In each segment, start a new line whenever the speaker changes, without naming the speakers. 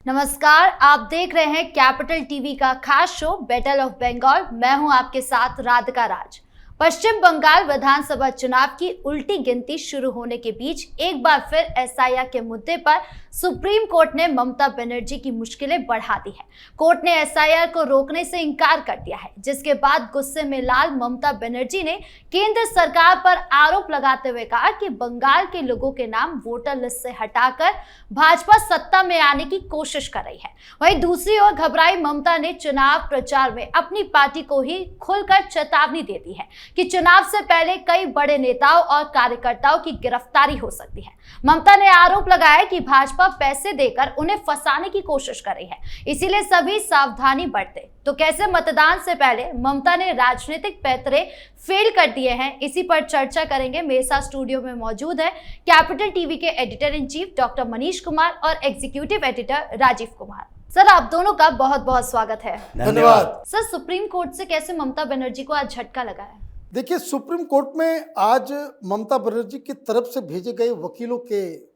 नमस्कार, आप देख रहे हैं कैपिटल टीवी का खास शो बैटल ऑफ बंगाल। मैं हूं आपके साथ राधिका राज। पश्चिम बंगाल विधानसभा चुनाव की उल्टी गिनती शुरू होने के बीच एक बार फिर एसआईआर के मुद्दे पर सुप्रीम कोर्ट ने ममता बनर्जी की मुश्किलें बढ़ा दी है। कोर्ट ने एसआईआर को रोकने से इनकार कर दिया है, जिसके बाद गुस्से में लाल ममता बनर्जी ने केंद्र सरकार पर आरोप लगाते हुए कहा कि बंगाल के लोगों के नाम वोटर लिस्ट से हटाकर भाजपा सत्ता में आने की कोशिश कर रही है। वहीं दूसरी ओर घबराई ममता ने चुनाव प्रचार में अपनी पार्टी को ही खुलकर चेतावनी दे दी है कि चुनाव से पहले कई बड़े नेताओं और कार्यकर्ताओं की गिरफ्तारी हो सकती है। ममता ने आरोप लगाया कि भाजपा पैसे देकर उन्हें फंसाने की कोशिश कर रही है, इसीलिए सभी सावधानी बरतें। तो कैसे मतदान से पहले ममता ने राजनीतिक पैतरे फेल कर दिए हैं, इसी पर चर्चा करेंगे। मेरे साथ स्टूडियो में मौजूद है कैपिटल टीवी के editor in chief doctor Manish Kumar और executive editor Rajiv Kumar. Sir, आप दोनों का बहुत बहुत स्वागत है।
धन्यवाद।
सर, सुप्रीम कोर्ट से कैसे ममता बनर्जी को आज झटका लगा है?
देखिए, सुप्रीम कोर्ट में आज ममता बनर्जी की तरफ से भेजे गए वकीलों के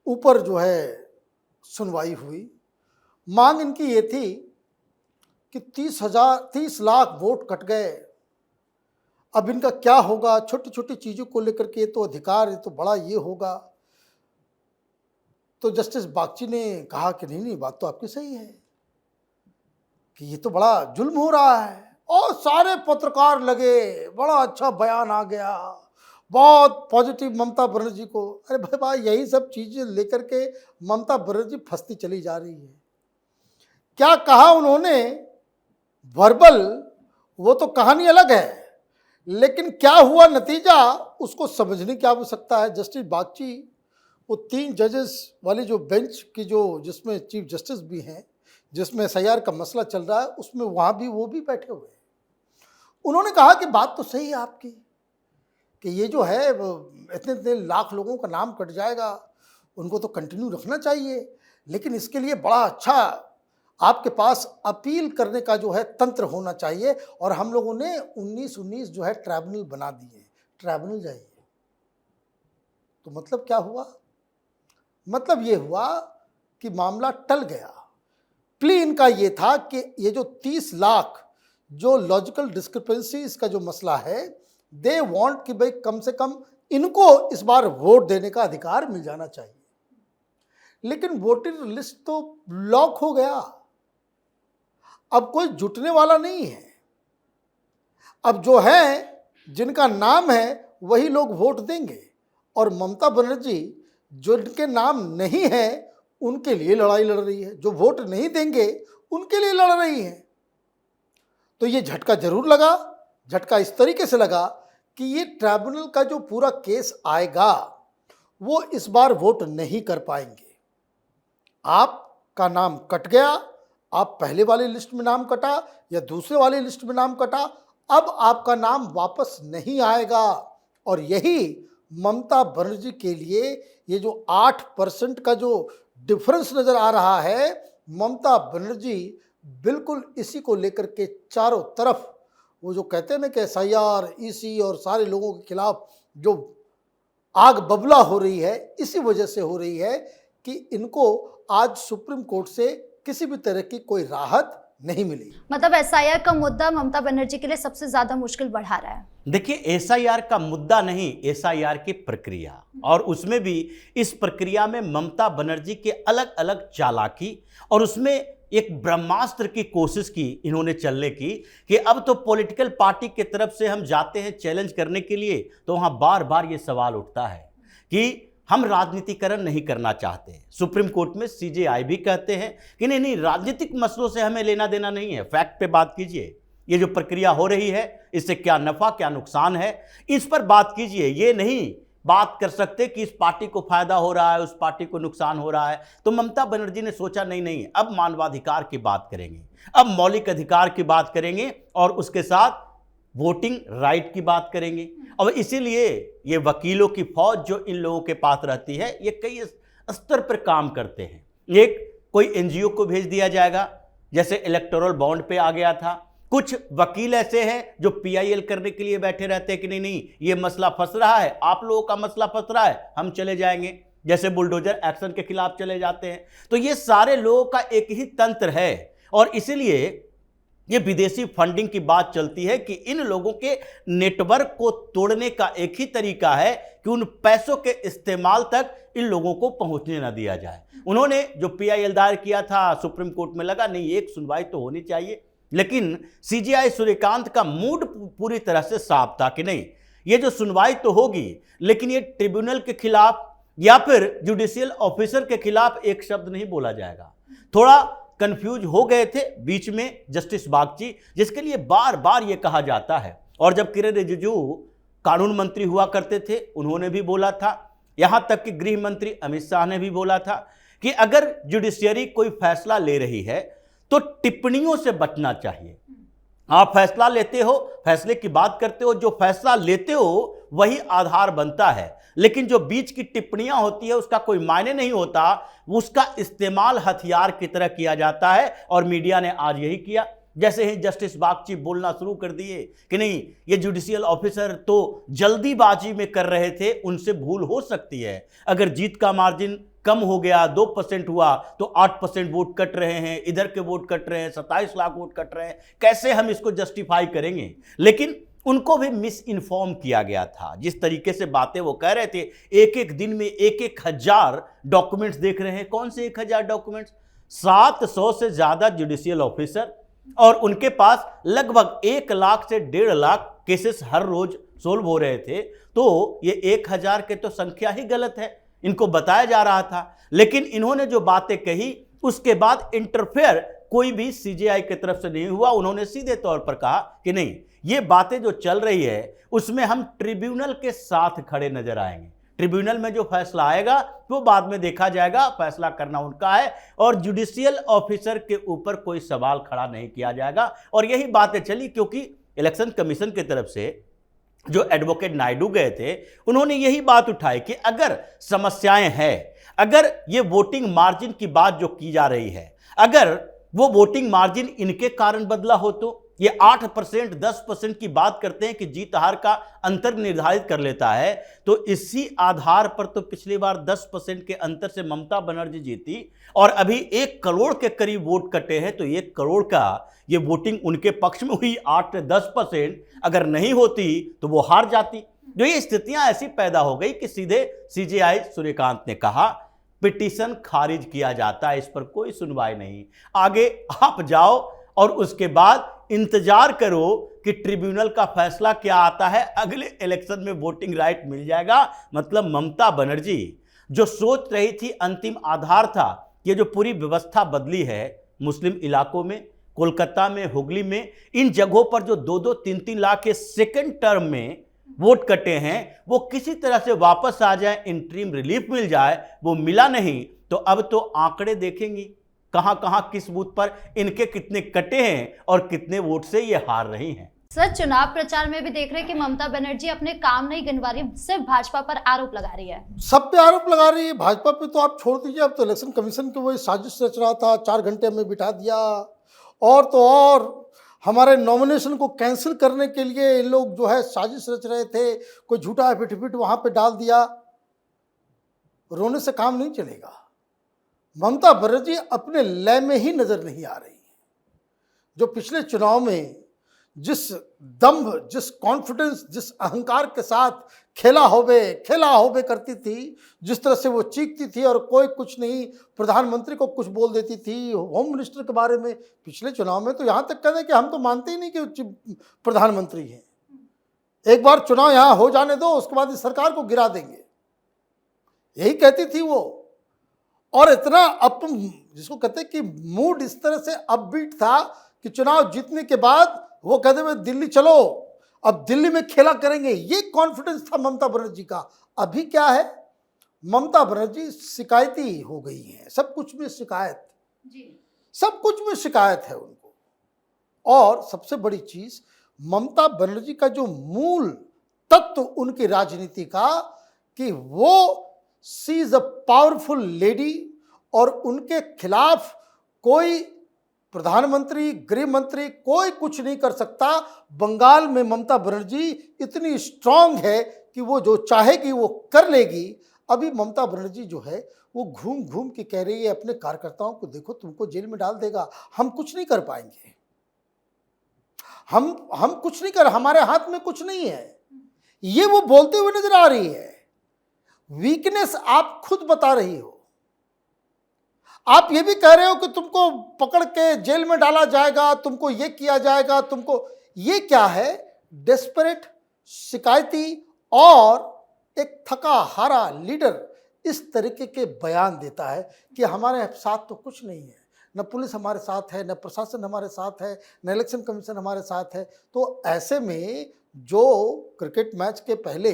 ऊपर जो है सुनवाई हुई। मांग इनकी ये थी कि 30 लाख वोट कट गए, अब इनका क्या होगा। छोटी छोटी चीज़ों को लेकर के तो अधिकार, ये तो बड़ा ये होगा। तो जस्टिस बागची ने कहा कि नहीं, बात तो आपकी सही है कि ये तो बड़ा जुल्म हो रहा है। और सारे पत्रकार लगे, बड़ा अच्छा बयान आ गया, बहुत पॉजिटिव ममता बनर्जी को। अरे भाई, यही सब चीज़ें लेकर के ममता बनर्जी फंसती चली जा रही है। क्या कहा उन्होंने वर्बल, वो तो कहानी अलग है, लेकिन क्या हुआ नतीजा उसको समझने की आवश्यकता है। जस्टिस बागची, वो 3 जजेस वाली जो बेंच की जिसमें चीफ जस्टिस भी हैं, जिसमें एसआईआर का मसला चल रहा है, उसमें वहाँ भी वो भी बैठे हुए हैं। उन्होंने कहा कि बात तो सही है आपकी कि ये जो है इतने इतने लाख लोगों का नाम कट जाएगा, उनको तो कंटिन्यू रखना चाहिए, लेकिन इसके लिए बड़ा अच्छा आपके पास अपील करने का जो है तंत्र होना चाहिए। और हम लोगों ने 19 जो है ट्राइब्यूनल बना दिए, ट्राइब्यूनल जाइए। तो मतलब क्या हुआ? मतलब ये हुआ कि मामला टल गया। प्ली इनका ये था कि ये जो 30 लाख जो लॉजिकल डिस्क्रिपेंसी इसका जो मसला है, दे वांट कि भाई कम से कम इनको इस बार वोट देने का अधिकार मिल जाना चाहिए। लेकिन वोटर लिस्ट तो ब्लॉक हो गया, अब कोई जुटने वाला नहीं है। अब जो है जिनका नाम है वही लोग वोट देंगे, और ममता बनर्जी जिनके नाम नहीं है उनके लिए लड़ाई लड़ रही है, जो वोट नहीं देंगे उनके लिए लड़ रही है। तो ये झटका जरूर लगा। झटका इस तरीके से लगा कि ये ट्राइब्यूनल का जो पूरा केस आएगा वो इस बार वोट नहीं कर पाएंगे। आपका नाम कट गया, आप पहले वाली लिस्ट में नाम कटा या दूसरे वाली लिस्ट में नाम कटा, अब आपका नाम वापस नहीं आएगा। और यही ममता बनर्जी के लिए ये जो 8% का जो डिफरेंस नजर आ रहा है, ममता बनर्जी बिल्कुल इसी को लेकर के चारों तरफ वो जो कहते हैं ना कि एसआईआर, ईसी और सारे लोगों के खिलाफ जो आग बबला हो रही है, इसी वजह से हो रही है कि इनको आज सुप्रीम कोर्ट से किसी भी तरह की कोई राहत नहीं मिली।
मतलब एसआईआर का मुद्दा ममता बनर्जी के लिए सबसे ज्यादा मुश्किल बढ़ा रहा है।
देखिए, एसआईआर का मुद्दा नहीं, एसआईआर की प्रक्रिया, और उसमें भी इस प्रक्रिया में ममता बनर्जी के अलग अलग चालाकी और उसमें एक ब्रह्मास्त्र की कोशिश की इन्होंने चलने की कि अब तो पॉलिटिकल पार्टी की तरफ से हम जाते हैं चैलेंज करने के लिए, तो वहां बार बार ये सवाल उठता है कि हम राजनीतिकरण नहीं करना चाहते। सुप्रीम कोर्ट में सीजेआई भी कहते हैं कि नहीं, राजनीतिक मसलों से हमें लेना देना नहीं है, फैक्ट पे बात कीजिए। ये जो प्रक्रिया हो रही है इससे क्या नफा क्या नुकसान है, इस पर बात कीजिए। ये नहीं बात कर सकते कि इस पार्टी को फायदा हो रहा है, उस पार्टी को नुकसान हो रहा है। तो ममता बनर्जी ने सोचा नहीं, अब मानवाधिकार की बात करेंगे, अब मौलिक अधिकार की बात करेंगे और उसके साथ वोटिंग राइट की बात करेंगे। और इसीलिए ये वकीलों की फौज जो इन लोगों के पास रहती है, ये कई स्तर पर काम करते हैं। एक कोई एनजीओ को भेज दिया जाएगा, जैसे इलेक्टोरल बॉन्ड पे आ गया था। कुछ वकील ऐसे हैं जो पीआईएल करने के लिए बैठे रहते हैं कि नहीं ये मसला फंस रहा है, आप लोगों का मसला फंस रहा है, हम चले जाएंगे जैसे बुलडोजर एक्शन के खिलाफ चले जाते हैं। तो ये सारे लोगों का एक ही तंत्र है और इसीलिए ये विदेशी फंडिंग की बात चलती है कि इन लोगों के नेटवर्क को तोड़ने का एक ही तरीका है कि उन पैसों के इस्तेमाल तक इन लोगों को पहुंचने ना दिया जाए। उन्होंने जो पीआईएल दायर किया था सुप्रीम कोर्ट में लगा नहीं, एक सुनवाई तो होनी चाहिए, लेकिन सीजेआई सूर्यकांत का मूड पूरी तरह से साफ था कि नहीं, ये जो सुनवाई तो होगी लेकिन ये ट्रिब्यूनल के खिलाफ या फिर जुडिशियल ऑफिसर के खिलाफ एक शब्द नहीं बोला जाएगा। थोड़ा कंफ्यूज हो गए थे बीच में जस्टिस बागची, जिसके लिए बार बार ये कहा जाता है। और जब किरेन रिजिजू कानून मंत्री हुआ करते थे उन्होंने भी बोला था, यहां तक कि गृह मंत्री अमित शाह ने भी बोला था कि अगर जुडिशियरी कोई फैसला ले रही है तो टिप्पणियों से बचना चाहिए। आप फैसला लेते हो, फैसले की बात करते हो, जो फैसला लेते हो वही आधार बनता है, लेकिन जो बीच की टिप्पणियां होती है उसका कोई मायने नहीं होता, उसका इस्तेमाल हथियार की तरह किया जाता है। और मीडिया ने आज यही किया। जैसे ही जस्टिस बागची बोलना शुरू कर दिए कि नहीं ये जुडिशियल ऑफिसर तो जल्दीबाजी में कर रहे थे, उनसे भूल हो सकती है, अगर जीत का मार्जिन कम हो गया 2% हुआ तो 8% वोट कट रहे हैं, इधर के वोट कट रहे हैं, 27 लाख वोट कट रहे हैं, कैसे हम इसको जस्टिफाई करेंगे। लेकिन उनको भी मिस इन्फॉर्म किया गया था। जिस तरीके से बातें वो कह रहे थे, एक एक दिन में 1,000 डॉक्यूमेंट्स देख रहे हैं। कौन से 1,000 डॉक्यूमेंट्स? 700 से ज्यादा जुडिशियल ऑफिसर और उनके पास लगभग 1 लाख से 1.5 लाख केसेस हर रोज सोल्व हो रहे थे। तो ये 1,000 के तो संख्या ही गलत है, इनको बताया जा रहा था। लेकिन इन्होंने जो बातें कही उसके बाद इंटरफेयर कोई भी सीजेआई की तरफ से नहीं हुआ। उन्होंने सीधे तौर पर कहा कि नहीं, ये बातें जो चल रही है उसमें हम ट्रिब्यूनल के साथ खड़े नजर आएंगे। ट्रिब्यूनल में जो फैसला आएगा वो बाद में देखा जाएगा, फैसला करना उनका है और जुडिशियल ऑफिसर के ऊपर कोई सवाल खड़ा नहीं किया जाएगा। और यही बातें चली क्योंकि इलेक्शन कमीशन की तरफ से जो एडवोकेट नायडू गए थे उन्होंने यही बात उठाई कि अगर समस्याएं हैं, अगर ये वोटिंग मार्जिन की बात जो की जा रही है, अगर वो वोटिंग मार्जिन इनके कारण बदला हो तो ये 8% 10% की बात करते हैं कि जीत हार का अंतर निर्धारित कर लेता है, तो इसी आधार पर तो पिछली बार 10% के अंतर से ममता बनर्जी जीती और अभी 1 करोड़ के करीब वोट कटे हैं। तो 1 करोड़ का ये वोटिंग उनके पक्ष में हुई। 8 से 10% अगर नहीं होती तो वो हार जाती। जो ये स्थितियां ऐसी पैदा हो गई कि सीधे सीजेआई सूर्यकांत ने कहा पिटीशन खारिज किया जाता है, इस पर कोई सुनवाई नहीं, आगे आप जाओ और उसके बाद इंतजार करो कि ट्रिब्यूनल का फैसला क्या आता है। अगले इलेक्शन में वोटिंग राइट मिल जाएगा। मतलब ममता बनर्जी जो सोच रही थी अंतिम आधार था, ये जो पूरी व्यवस्था बदली है मुस्लिम इलाकों में, कोलकाता में, हुगली में, इन जगहों पर जो 2-2 3-3 लाख के सेकेंड टर्म में वोट कटे हैं, वो किसी तरह से वापस आ जाए, इंटरिम रिलीफ मिल जाए, वो मिला नहीं। तो अब तो आंकड़े देखेंगी कहां कहां किस बूथ पर इनके कितने कटे हैं और कितने वोट से ये हार रही हैं।
सर, चुनाव प्रचार में भी देख रहे हैं कि ममता बनर्जी अपने काम नहीं गिनवा रही, सिर्फ भाजपा पर आरोप लगा रही है।
सब पे आरोप लगा रही है, भाजपा पे तो आप छोड़ दीजिए। अब तो इलेक्शन कमीशन की वही साजिश रच रहा था, 4 घंटे में बिठा दिया। और तो और हमारे नॉमिनेशन को कैंसिल करने के लिए इन लोग जो है साजिश रच रहे थे, कोई झूठा एफिडेविट वहां पे डाल दिया। रोने से काम नहीं चलेगा। ममता बनर्जी अपने लय में ही नजर नहीं आ रही है। जो पिछले चुनाव में जिस दम्भ, जिस कॉन्फिडेंस, जिस अहंकार के साथ खेला होबे करती थी, जिस तरह से वो चीखती थी और कोई कुछ नहीं, प्रधानमंत्री को कुछ बोल देती थी, होम मिनिस्टर के बारे में पिछले चुनाव में तो यहाँ तक कहते कि हम तो मानते ही नहीं कि प्रधानमंत्री हैं, एक बार चुनाव यहाँ हो जाने दो, उसके बाद इस सरकार को गिरा देंगे, यही कहती थी वो। और इतना जिसको कहते हैं कि मूड इस तरह से अपबीट था कि चुनाव जीतने के बाद वो कहते हुए दिल्ली चलो, अब दिल्ली में खेला करेंगे, ये कॉन्फिडेंस था ममता बनर्जी का। अभी क्या है, ममता बनर्जी शिकायती हो गई है, सब कुछ में शिकायत जी, सब कुछ में शिकायत है उनको। और सबसे बड़ी चीज, ममता बनर्जी का जो मूल तत्व उनकी राजनीति का कि वो she is a powerful lady और उनके खिलाफ कोई प्रधानमंत्री, गृह मंत्री, कोई कुछ नहीं कर सकता। बंगाल में ममता बनर्जी इतनी स्ट्रांग है कि वो जो चाहेगी वो कर लेगी। अभी ममता बनर्जी जो है वो घूम घूम के कह रही है अपने कार्यकर्ताओं को, देखो तुमको जेल में डाल देगा, हम कुछ नहीं कर पाएंगे, हम कुछ नहीं कर, हमारे हाथ में कुछ नहीं है, ये वो बोलते हुए नजर आ रही है। वीकनेस आप खुद बता रही हो। आप ये भी कह रहे हो कि तुमको पकड़ के जेल में डाला जाएगा, तुमको ये किया जाएगा, तुमको, ये क्या है? डेस्परेट, शिकायती और एक थका हारा लीडर इस तरीके के बयान देता है कि हमारे साथ तो कुछ नहीं है, न पुलिस हमारे साथ है, न प्रशासन हमारे साथ है, न इलेक्शन कमीशन हमारे साथ है। तो ऐसे में जो क्रिकेट मैच के पहले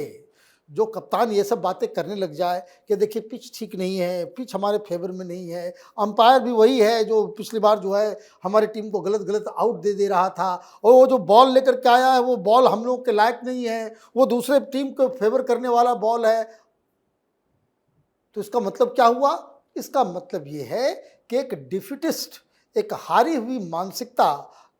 जो कप्तान ये सब बातें करने लग जाए कि देखिए पिच ठीक नहीं है, पिच हमारे फेवर में नहीं है, अंपायर भी वही है जो पिछली बार जो है हमारी टीम को गलत गलत आउट दे रहा था, और वो जो बॉल लेकर के आया है वो बॉल हम लोग के लायक नहीं है, वो दूसरे टीम को फेवर करने वाला बॉल है। तो इसका मतलब क्या हुआ? इसका मतलब ये है कि एक डिफिटिस्ट, एक हारी हुई मानसिकता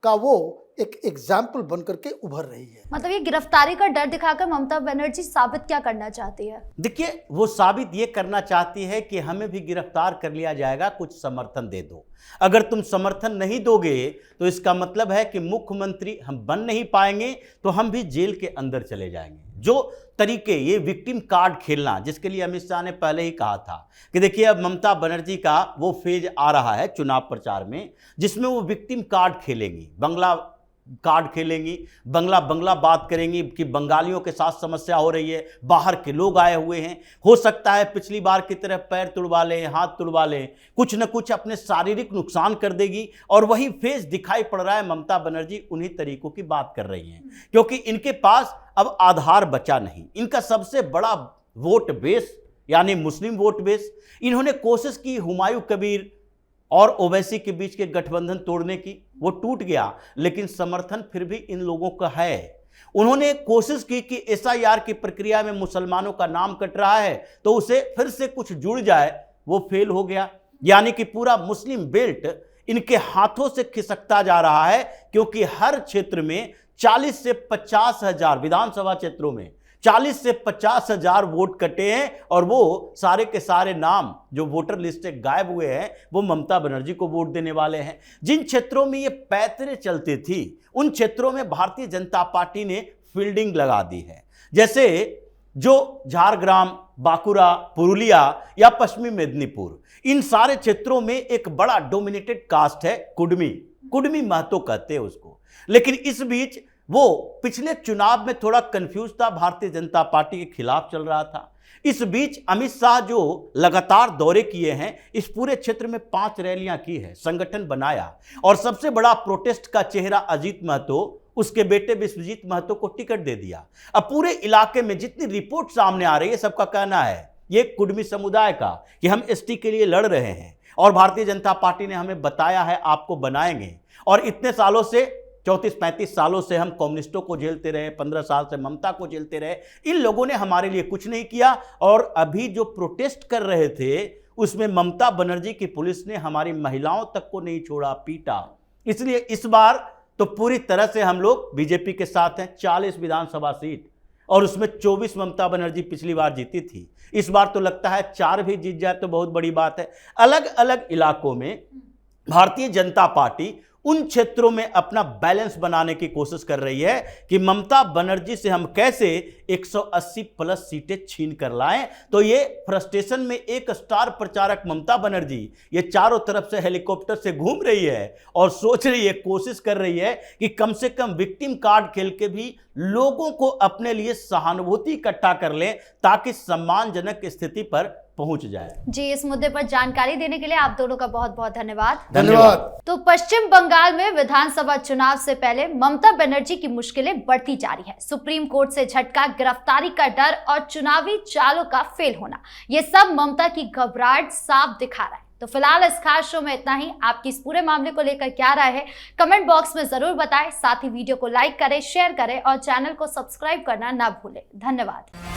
का वो एक एग्जाम्पल बन करके उभर रही है।
मतलब ये गिरफ्तारी का डर दिखाकर ममता बनर्जी साबित क्या करना चाहती है?
देखिए, वो साबित ये करना चाहती है कि हमें भी गिरफ्तार कर लिया जाएगा, कुछ समर्थन दे दो। अगर तुम समर्थन नहीं दोगे तो इसका मतलब है कि मुख्यमंत्री हम बन नहीं पाएंगे, तो हम भी जेल के अंदर चले जाएंगे। जो तरीके, ये विक्टिम कार्ड खेलना, जिसके लिए अमित शाह ने पहले ही कहा था कि देखिए अब ममता बनर्जी का वो फेज आ रहा है चुनाव प्रचार में जिसमें वो विक्टिम कार्ड खेलेंगी, बंगला कार्ड खेलेंगी, बंगला बात करेंगी कि बंगालियों के साथ समस्या हो रही है, बाहर के लोग आए हुए हैं, हो सकता है पिछली बार की तरह पैर तुड़वा लें, हाथ तुड़वा लें, कुछ न कुछ अपने शारीरिक नुकसान कर देगी। और वही फेस दिखाई पड़ रहा है, ममता बनर्जी उन्हीं तरीकों की बात कर रही हैं, क्योंकि इनके पास अब आधार बचा नहीं। इनका सबसे बड़ा वोट बेस यानी मुस्लिम वोट बेस, इन्होंने कोशिश की हुमायूं कबीर और ओवैसी के बीच के गठबंधन तोड़ने की, वो टूट गया, लेकिन समर्थन फिर भी इन लोगों का है। उन्होंने कोशिश की कि एसआईआर की प्रक्रिया में मुसलमानों का नाम कट रहा है तो उसे फिर से कुछ जुड़ जाए, वो फेल हो गया। यानी कि पूरा मुस्लिम बेल्ट इनके हाथों से खिसकता जा रहा है, क्योंकि हर क्षेत्र में 40 से 50 हजार, विधानसभा क्षेत्रों में 40 से 50 हजार वोट कटे हैं, और वो सारे के सारे नाम जो वोटर लिस्ट से गायब हुए हैं वो ममता बनर्जी को वोट देने वाले हैं। जिन क्षेत्रों में ये पैतरे चलती थी उन क्षेत्रों में भारतीय जनता पार्टी ने फील्डिंग लगा दी है। जैसे जो झारग्राम, बांकुरा, पुरुलिया या पश्चिमी मेदिनीपुर, इन सारे क्षेत्रों में एक बड़ा डोमिनेटेड कास्ट है कुडमी महतो कहते हैं उसको। लेकिन इस बीच वो पिछले चुनाव में थोड़ा कंफ्यूज था, भारतीय जनता पार्टी के खिलाफ चल रहा था। इस बीच अमित शाह जो लगातार दौरे किए हैं, इस पूरे क्षेत्र में 5 रैलियां की है, संगठन बनाया, और सबसे बड़ा प्रोटेस्ट का चेहरा अजीत महतो, उसके बेटे विश्वजीत महतो को टिकट दे दिया। अब पूरे इलाके में जितनी रिपोर्ट सामने आ रही है, सबका कहना है ये कुडमी समुदाय का कि हम एसटी के लिए लड़ रहे हैं और भारतीय जनता पार्टी ने हमें बताया है आपको बनाएंगे। और इतने सालों से, 34-35 सालों से हम कम्युनिस्टों को झेलते रहे, 15 साल से ममता को झेलते रहे, इन लोगों ने हमारे लिए कुछ नहीं किया। और अभी जो प्रोटेस्ट कर रहे थे उसमें ममता बनर्जी की पुलिस ने हमारी महिलाओं तक को नहीं छोड़ा, पीटा। इसलिए इस बार तो पूरी तरह से हम लोग बीजेपी के साथ हैं। 40 विधानसभा सीट और उसमें 24 ममता बनर्जी पिछली बार जीती थी, इस बार तो लगता है 4 भी जीत जाए तो बहुत बड़ी बात है। अलग अलग इलाकों में भारतीय जनता पार्टी उन क्षेत्रों में अपना बैलेंस बनाने की कोशिश कर रही है कि ममता बनर्जी से हम कैसे 180 प्लस सीटें छीन कर लाएं। तो ये फ्रस्ट्रेशन में एक स्टार प्रचारक ममता बनर्जी ये चारों तरफ से हेलीकॉप्टर से घूम रही है और सोच रही है, कोशिश कर रही है कि कम से कम विक्टिम कार्ड खेल के भी लोगों को अपने लिए सहानुभूति इकट्ठा कर लें, ताकि सम्मानजनक स्थिति पर पहुंच जाए।
जी, इस मुद्दे पर जानकारी देने के लिए आप दोनों का बहुत बहुत धन्यवाद।
धन्यवाद।
तो पश्चिम बंगाल में विधानसभा चुनाव से पहले ममता बनर्जी की मुश्किलें बढ़ती जा रही है। सुप्रीम कोर्ट से झटका, गिरफ्तारी का डर और चुनावी चालों का फेल होना, ये सब ममता की घबराहट साफ दिखा रहा है। तो फिलहाल इस खास शो में इतना ही। आपकी इस पूरे मामले को लेकर क्या राय है कमेंट बॉक्स में जरूर बताएं। साथ ही वीडियो को लाइक करें, शेयर करें और चैनल को सब्सक्राइब करना ना भूलें। धन्यवाद।